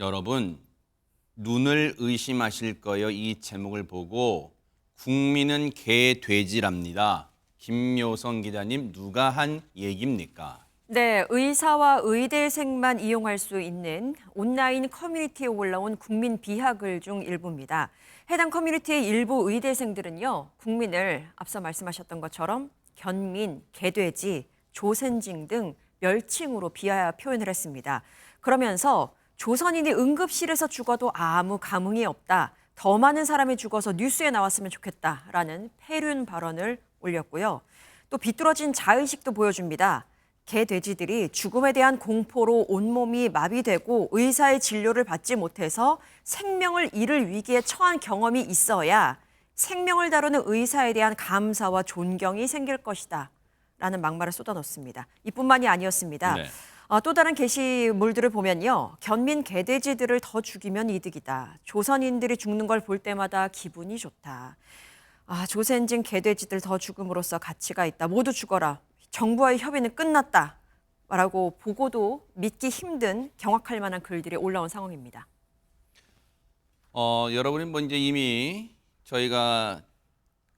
여러분, 눈을 의심하실 거예요. 이 제목을 보고 국민은 개 돼지랍니다. 김묘성 기자님, 누가 한 얘기입니까? 네, 의사와 의대생만 이용할 수 있는 온라인 커뮤니티에 올라온 국민 비하글 중 일부입니다. 해당 커뮤니티의 일부 의대생들은요, 국민을 앞서 말씀하셨던 것처럼 견민, 개돼지, 조센징 등 멸칭으로 비하여 표현을 했습니다. 그러면서 조선인이 응급실에서 죽어도 아무 감흥이 없다. 더 많은 사람이 죽어서 뉴스에 나왔으면 좋겠다라는 폐륜 발언을 올렸고요. 또 비뚤어진 자의식도 보여줍니다. 개 돼지들이 죽음에 대한 공포로 온몸이 마비되고 의사의 진료를 받지 못해서 생명을 잃을 위기에 처한 경험이 있어야 생명을 다루는 의사에 대한 감사와 존경이 생길 것이다 라는 막말을 쏟아놓습니다. 이뿐만이 아니었습니다. 네. 또 다른 게시물들을 보면요. 견민 개돼지들을 더 죽이면 이득이다. 조선인들이 죽는 걸 볼 때마다 기분이 좋다. 조센징 개돼지들 더 죽음으로써 가치가 있다. 모두 죽어라. 정부와의 협의는 끝났다. 라고 보고도 믿기 힘든 경악할 만한 글들이 올라온 상황입니다. 여러분이 뭐 이제 이미 저희가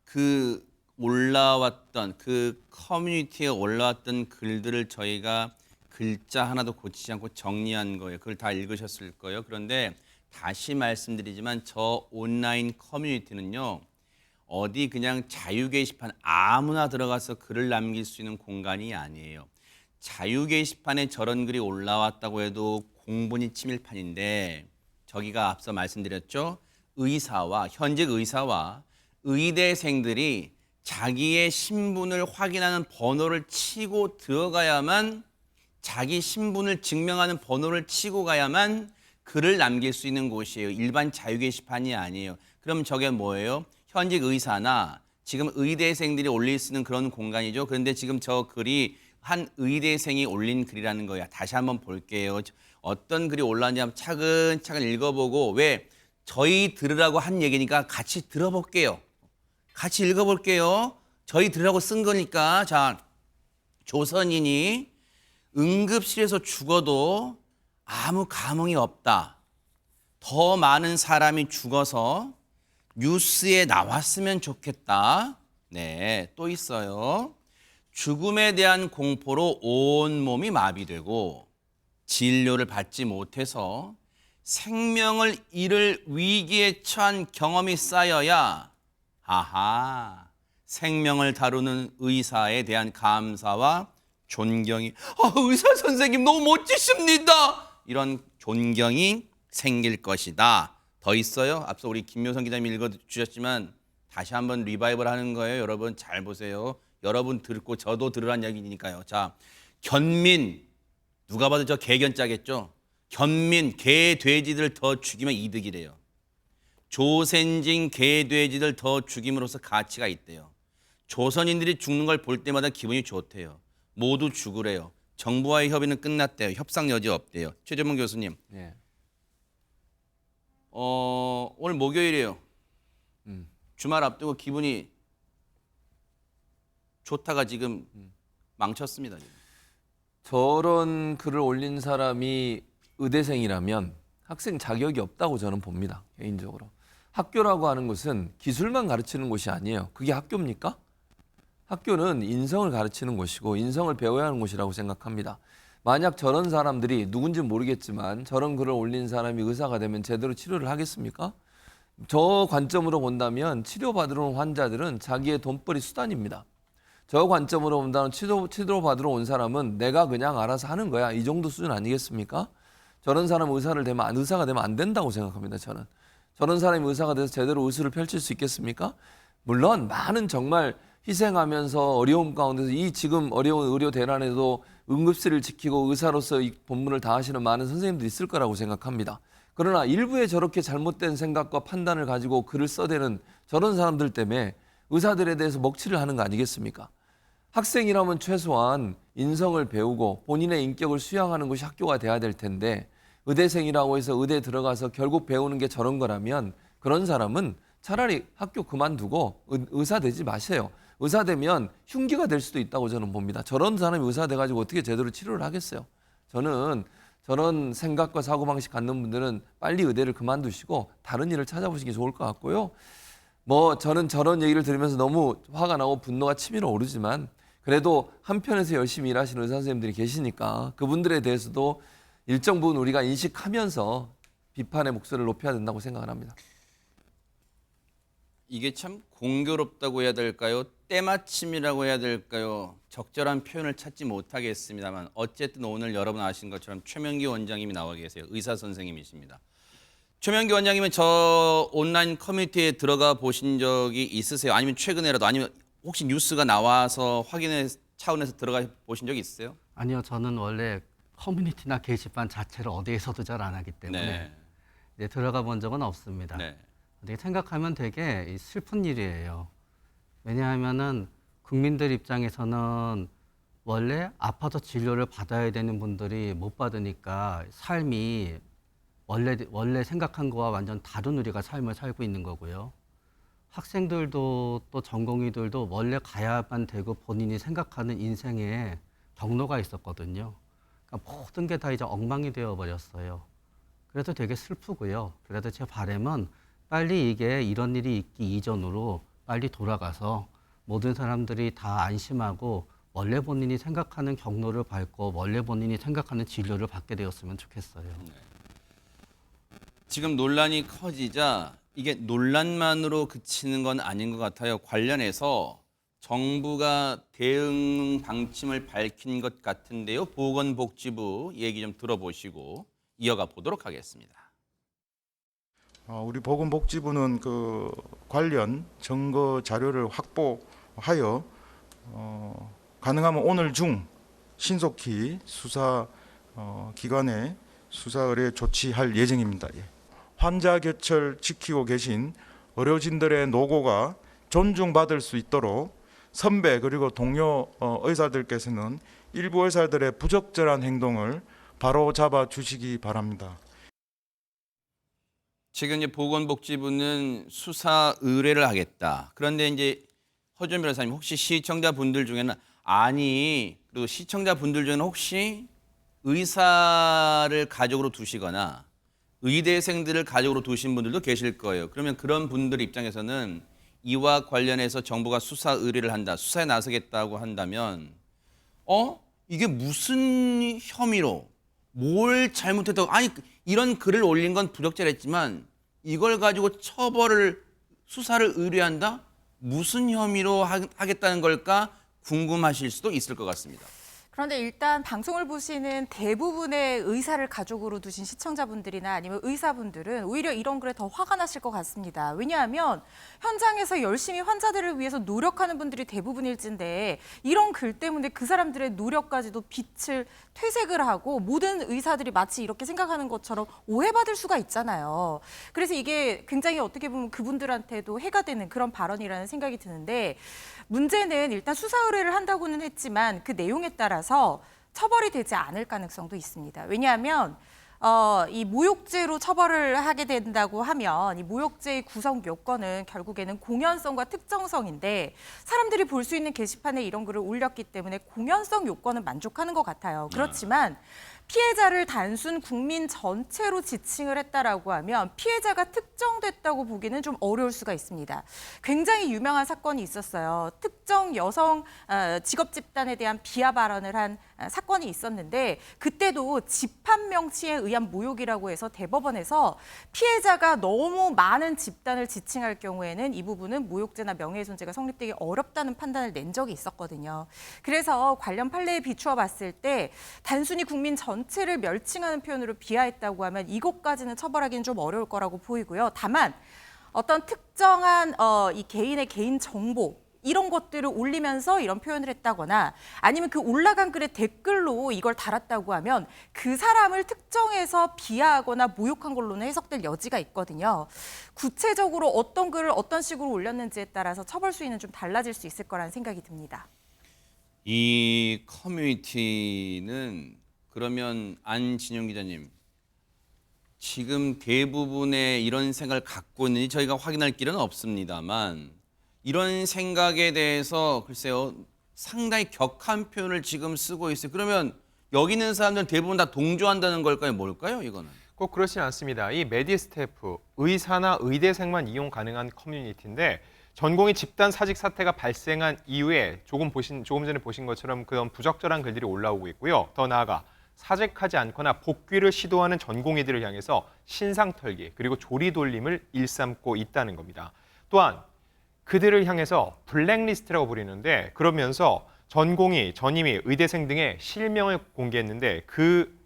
그 올라왔던 그 커뮤니티에 올라왔던 글들을 저희가 글자 하나도 고치지 않고 정리한 거예요. 그걸 다 읽으셨을 거예요. 그런데 다시 말씀드리지만 저 온라인 커뮤니티는요. 어디 그냥 자유 게시판 아무나 들어가서 글을 남길 수 있는 공간이 아니에요. 자유 게시판에 저런 글이 올라왔다고 해도 공분이 치밀판인데 저기가 앞서 말씀드렸죠. 현직 의사와 의대생들이 자기의 신분을 확인하는 번호를 치고 들어가야만 자기 신분을 증명하는 번호를 치고 가야만 글을 남길 수 있는 곳이에요. 일반 자유 게시판이 아니에요. 그럼 저게 뭐예요? 현직 의사나 지금 의대생들이 올릴 수 있는 그런 공간이죠. 그런데 지금 저 글이 한 의대생이 올린 글이라는 거야. 다시 한번 볼게요. 어떤 글이 올라왔는지 한번 차근차근 읽어보고 왜 저희 들으라고 한 얘기니까 같이 들어볼게요. 같이 읽어볼게요. 저희 들으라고 쓴 거니까. 자, 조선인이 응급실에서 죽어도 아무 감흥이 없다. 더 많은 사람이 죽어서 뉴스에 나왔으면 좋겠다. 네, 또 있어요. 죽음에 대한 공포로 온몸이 마비되고 진료를 받지 못해서 생명을 잃을 위기에 처한 경험이 쌓여야 생명을 다루는 의사에 대한 감사와 존경이 의사 선생님 너무 멋지십니다. 이런 존경이 생길 것이다. 더 있어요. 앞서 우리 김묘성 기자님이 읽어주셨지만 다시 한번 리바이벌 하는 거예요. 여러분 잘 보세요. 여러분 듣고 저도 들으란 얘기니까요. 자, 견민 누가 봐도 저 개견자겠죠. 견민 개 돼지들 더 죽이면 이득이래요. 조센징 개 돼지들 더 죽임으로써 가치가 있대요. 조선인들이 죽는 걸 볼 때마다 기분이 좋대요. 모두 죽으래요. 정부와의 협의는 끝났대요. 협상 여지 없대요. 최재문 교수님. 네. 오늘 목요일이에요. 주말 앞두고 기분이 좋다가 지금 망쳤습니다. 지금. 저런 글을 올린 사람이 의대생이라면 학생 자격이 없다고 저는 봅니다. 개인적으로. 학교라고 하는 것은 기술만 가르치는 곳이 아니에요. 그게 학교입니까? 학교는 인성을 가르치는 곳이고 인성을 배워야 하는 곳이라고 생각합니다. 만약 저런 사람들이 누군지 모르겠지만 저런 글을 올린 사람이 의사가 되면 제대로 치료를 하겠습니까? 저 관점으로 본다면 치료받으러 온 환자들은 자기의 돈벌이 수단입니다. 저 관점으로 본다면 치료받으러 온 사람은 내가 그냥 알아서 하는 거야. 이 정도 수준 아니겠습니까? 저런 사람 의사가 되면 안 된다고 생각합니다. 저는. 저런 사람이 의사가 돼서 제대로 의술을 펼칠 수 있겠습니까? 물론 많은 정말 희생하면서 어려움 가운데서 이 지금 어려운 의료 대란에도 응급실을 지키고 의사로서 이 본분을 다하시는 많은 선생님들이 있을 거라고 생각합니다. 그러나 일부의 저렇게 잘못된 생각과 판단을 가지고 글을 써대는 저런 사람들 때문에 의사들에 대해서 먹칠을 하는 거 아니겠습니까? 학생이라면 최소한 인성을 배우고 본인의 인격을 수양하는 것이 학교가 돼야 될 텐데 의대생이라고 해서 의대에 들어가서 결국 배우는 게 저런 거라면 그런 사람은 차라리 학교 그만두고 의사 되지 마세요. 의사 되면 흉기가 될 수도 있다고 저는 봅니다. 저런 사람이 의사 돼가지고 어떻게 제대로 치료를 하겠어요. 저는 저런 생각과 사고방식 갖는 분들은 빨리 의대를 그만두시고 다른 일을 찾아보시는 게 좋을 것 같고요. 뭐 저는 저런 얘기를 들으면서 너무 화가 나고 분노가 치밀어 오르지만 그래도 한편에서 열심히 일하시는 의사 선생님들이 계시니까 그분들에 대해서도 일정 부분 우리가 인식하면서 비판의 목소리를 높여야 된다고 생각을 합니다. 이게 참 공교롭다고 해야 될까요? 때마침이라고 해야 될까요? 적절한 표현을 찾지 못하겠습니다만 어쨌든 오늘 여러분 아신 것처럼 최명기 원장님이 나와 계세요. 의사 선생님이십니다. 최명기 원장님은 저 온라인 커뮤니티에 들어가 보신 적이 있으세요? 아니면 최근에라도 아니면 혹시 뉴스가 나와서 확인의 차원에서 들어가 보신 적이 있으세요? 아니요, 저는 원래 커뮤니티나 게시판 자체를 어디에서도 잘 안 하기 때문에 네. 이제 들어가 본 적은 없습니다. 네. 근데 생각하면 되게 슬픈 일이에요. 왜냐하면은 국민들 입장에서는 원래 아파서 진료를 받아야 되는 분들이 못 받으니까 삶이 원래 생각한 거와 완전 다른 우리가 삶을 살고 있는 거고요. 학생들도 또 전공의들도 원래 가야만 되고 본인이 생각하는 인생에 경로가 있었거든요. 그러니까 모든 게 다 이제 엉망이 되어 버렸어요. 그래서 되게 슬프고요. 그래도 제 바람은 빨리 이게 이런 일이 있기 이전으로 빨리 돌아가서 모든 사람들이 다 안심하고 원래 본인이 생각하는 경로를 밟고 원래 본인이 생각하는 진료를 받게 되었으면 좋겠어요. 지금 논란이 커지자 이게 논란만으로 그치는 건 아닌 것 같아요. 관련해서 정부가 대응 방침을 밝힌 것 같은데요. 보건복지부 얘기 좀 들어보시고 이어가 보도록 하겠습니다. 우리 보건복지부는 그 관련 증거 자료를 확보하여 가능하면 오늘 중 신속히 수사 기관에 수사 의뢰 조치할 예정입니다. 예. 환자 곁을 지키고 계신 의료진들의 노고가 존중받을 수 있도록 선배 그리고 동료 의사들께서는 일부 의사들의 부적절한 행동을 바로 잡아 주시기 바랍니다. 지금 이제 보건복지부는 수사 의뢰를 하겠다. 그런데 이제 허준 변호사님 혹시 시청자분들 중에는 그리고 시청자분들 중에는 혹시 의사를 가족으로 두시거나 의대생들을 가족으로 두신 분들도 계실 거예요. 그러면 그런 분들 입장에서는 이와 관련해서 정부가 수사 의뢰를 한다, 수사에 나서겠다고 한다면 이게 무슨 혐의로 뭘 잘못했다고 이런 글을 올린 건 부적절했지만 이걸 가지고 수사를 의뢰한다? 무슨 혐의로 하겠다는 걸까 궁금하실 수도 있을 것 같습니다. 그런데 일단 방송을 보시는 대부분의 의사를 가족으로 두신 시청자분들이나 아니면 의사분들은 오히려 이런 글에 더 화가 나실 것 같습니다. 왜냐하면 현장에서 열심히 환자들을 위해서 노력하는 분들이 대부분일진데 이런 글 때문에 그 사람들의 노력까지도 빛을 퇴색을 하고 모든 의사들이 마치 이렇게 생각하는 것처럼 오해받을 수가 있잖아요. 그래서 이게 굉장히 어떻게 보면 그분들한테도 해가 되는 그런 발언이라는 생각이 드는데 문제는 일단 수사 의뢰를 한다고는 했지만 그 내용에 따라서 처벌이 되지 않을 가능성도 있습니다. 왜냐하면 이 모욕죄로 처벌을 하게 된다고 하면 이 모욕죄의 구성 요건은 결국에는 공연성과 특정성인데 사람들이 볼 수 있는 게시판에 이런 글을 올렸기 때문에 공연성 요건은 만족하는 것 같아요. 그렇지만 피해자를 단순 국민 전체로 지칭을 했다라고 하면 피해자가 특정됐다고 보기는 좀 어려울 수가 있습니다. 굉장히 유명한 사건이 있었어요. 특정 여성 직업 집단에 대한 비하 발언을 한 사건이 있었는데 그때도 집합 명치에 의한 모욕이라고 해서 대법원에서 피해자가 너무 많은 집단을 지칭할 경우에는 이 부분은 모욕죄나 명예훼손죄가 성립되기 어렵다는 판단을 낸 적이 있었거든요. 그래서 관련 판례에 비추어 봤을 때 단순히 국민 전체를 멸칭하는 표현으로 비하했다고 하면 이것까지는 처벌하기는 좀 어려울 거라고 보이고요. 다만 어떤 특정한 이 개인의 개인 정보 이런 것들을 올리면서 이런 표현을 했다거나 아니면 그 올라간 글에 댓글로 이걸 달았다고 하면 그 사람을 특정해서 비하하거나 모욕한 걸로는 해석될 여지가 있거든요. 구체적으로 어떤 글을 어떤 식으로 올렸는지에 따라서 처벌 수위는 좀 달라질 수 있을 거라는 생각이 듭니다. 이 커뮤니티는 그러면 안진영 기자님 지금 대부분의 이런 생각을 갖고 있는지 저희가 확인할 길은 없습니다만 이런 생각에 대해서 글쎄요 상당히 격한 표현을 지금 쓰고 있어요. 그러면 여기 있는 사람들은 대부분 다 동조한다는 걸까요? 뭘까요? 이거는. 꼭 그렇진 않습니다. 이 메디스태프, 의사나 의대생만 이용 가능한 커뮤니티인데 전공의 집단 사직 사태가 발생한 이후에 조금 전에 보신 것처럼 그런 부적절한 글들이 올라오고 있고요. 더 나아가 사직하지 않거나 복귀를 시도하는 전공의들을 향해서 신상털기 그리고 조리돌림을 일삼고 있다는 겁니다. 또한 그들을 향해서 블랙리스트라고 부르는데 그러면서 전공의, 전임의, 의대생 등의 실명을 공개했는데 그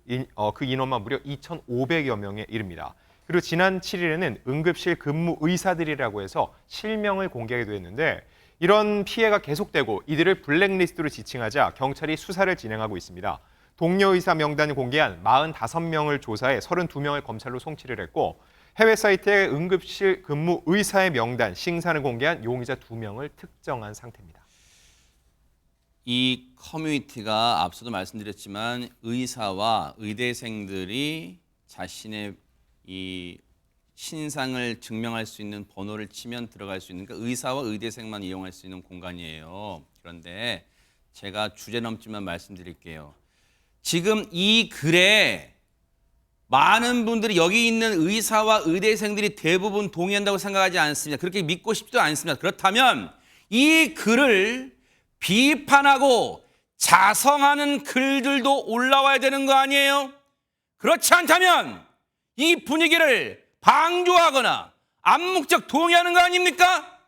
인원만 무려 2,500여 명에 이릅니다. 그리고 지난 7일에는 응급실 근무 의사들이라고 해서 실명을 공개하기도 했는데 이런 피해가 계속되고 이들을 블랙리스트로 지칭하자 경찰이 수사를 진행하고 있습니다. 동료 의사 명단을 공개한 45명을 조사해 32명을 검찰로 송치를 했고 해외 사이트에 응급실 근무 의사의 명단, 싱산을 공개한 용의자 2명을 특정한 상태입니다. 이 커뮤니티가 앞서도 말씀드렸지만 의사와 의대생들이 자신의 이 신상을 증명할 수 있는 번호를 치면 들어갈 수 있는, 그러니까 의사와 의대생만 이용할 수 있는 공간이에요. 그런데 제가 주제 넘지만 말씀드릴게요. 지금 이 글에 많은 분들이 여기 있는 의사와 의대생들이 대부분 동의한다고 생각하지 않습니다. 그렇게 믿고 싶지도 않습니다. 그렇다면 이 글을 비판하고 자성하는 글들도 올라와야 되는 거 아니에요? 그렇지 않다면 이 분위기를 방조하거나 암묵적 동의하는 거 아닙니까?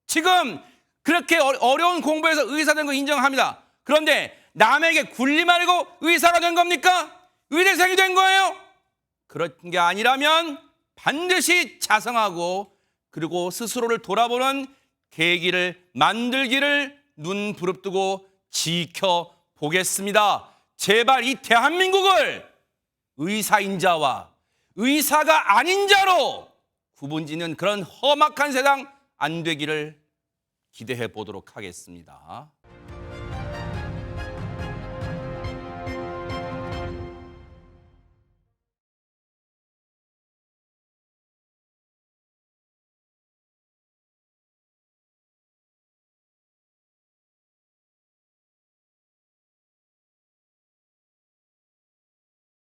지금 그렇게 어려운 공부에서 의사 된 거 인정합니다. 그런데 남에게 굴리 말고 의사가 된 겁니까? 의대생이 된 거예요? 그런 게 아니라면 반드시 자성하고 그리고 스스로를 돌아보는 계기를 만들기를 눈 부릅뜨고 지켜보겠습니다. 제발 이 대한민국을 의사인 자와 의사가 아닌 자로 구분짓는 그런 험악한 세상 안 되기를 기대해 보도록 하겠습니다.